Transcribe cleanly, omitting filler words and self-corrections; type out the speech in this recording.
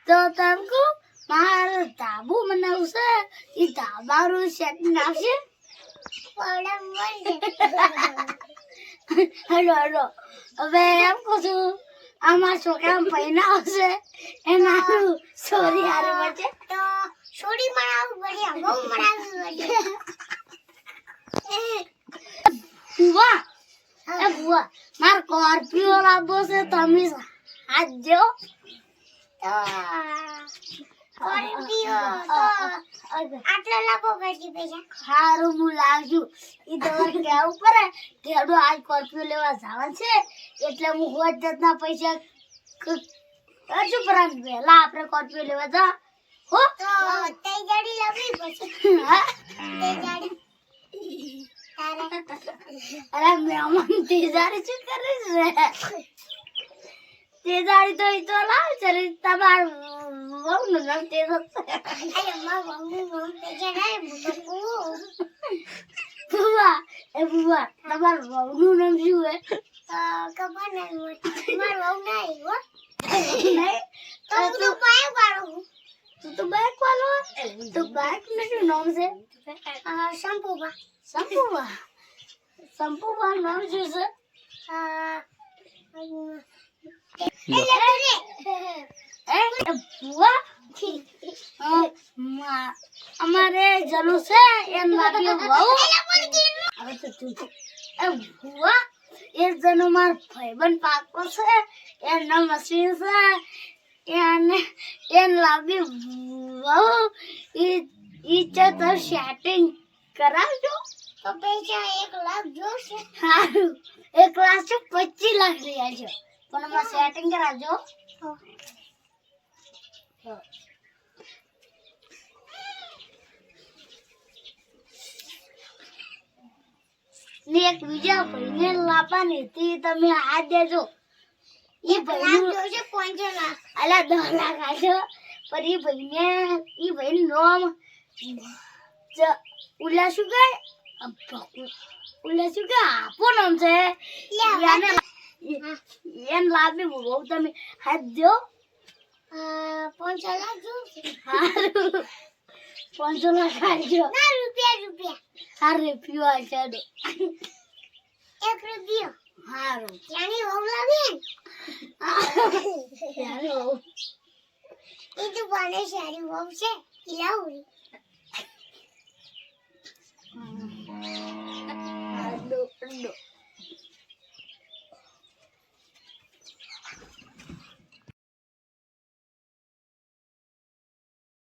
તો તમકો મારું ધાબુ બનાવું છે એ ધાબાનું સેટિંગ આવશે હેલો હેલો હવે એમ કહું છું અમારા છોકરા પૈના આવશે એના સોરી હારે વચ્ચે તો સોરી બનાવું બઢિયા બહુ બનાવું બઢિયા એ બુઆ માર સ્કોર્પિયો લાવવો છે તમે હાથ જો તો સ્કોર્પિયો તો આટલો લાવવો પડશે પૈસા હારું હું લાવજો ઈ તમારે કેવું પડે કે હડો આ સ્કોર્પિયો લેવા જવાનું છે એટલે હું હોત જતના પૈસા શું પરામ પહેલા આપણે સ્કોર્પિયો લેવા જા હો તો તે ગાડી લાવવી પડશે હા તે ગાડી અરે મેમન તેજારી શું કરે છે તેજારી તો ઈ તો લાવ છે તમાર વહુનું નામ તેજ અરે માર વહુનું નામ તેજારી બુઆ એ બુઆ તમાર વહુનું નામ શું હે ખબર નહીં માર વહુ નહીં હો નહીં તો બાઈક વાળો તું તો બાઈક વાળો તો બાઈક નું શું નામ છે શંપુબા શંપુબા શંપુબા નામ શું છે અમારે જરૂર છે એમ લાગ્યું બહુ ભુવા એ જનો માર ભાઈબંધ પાકો છે એનો મશીન છે એને લાગ્યું બહુ ઈ તો સેટિંગ કરાવજો તો પૈસા 1 લાખ જોશે સારું 1 લાખ છે 25 લાખ લઈ આવજો પણ માં સેટિંગ કરાવજો ને એક બીજા ભાઈને લાવવાની હતી તમે હાથ દેજો એ ભાઈ જોશે 5 લાખ અલા 10 લાખ આજો પર એ ભાઈ નામ ઉલ્લા શું કહે ઉલ્લા શું કહે આપો નામ છે એમ લાવી બહુ તમે હાથ દો 5 લાખ જોશે હારું 5 લાખ આજો ના રૂપિયા હા રૂપિયો આજો 1 રૂપિયો હારું ત્યાંની વહુ લાવી યાર વહુ એ તો બને સારી વહુ છે લાવું લો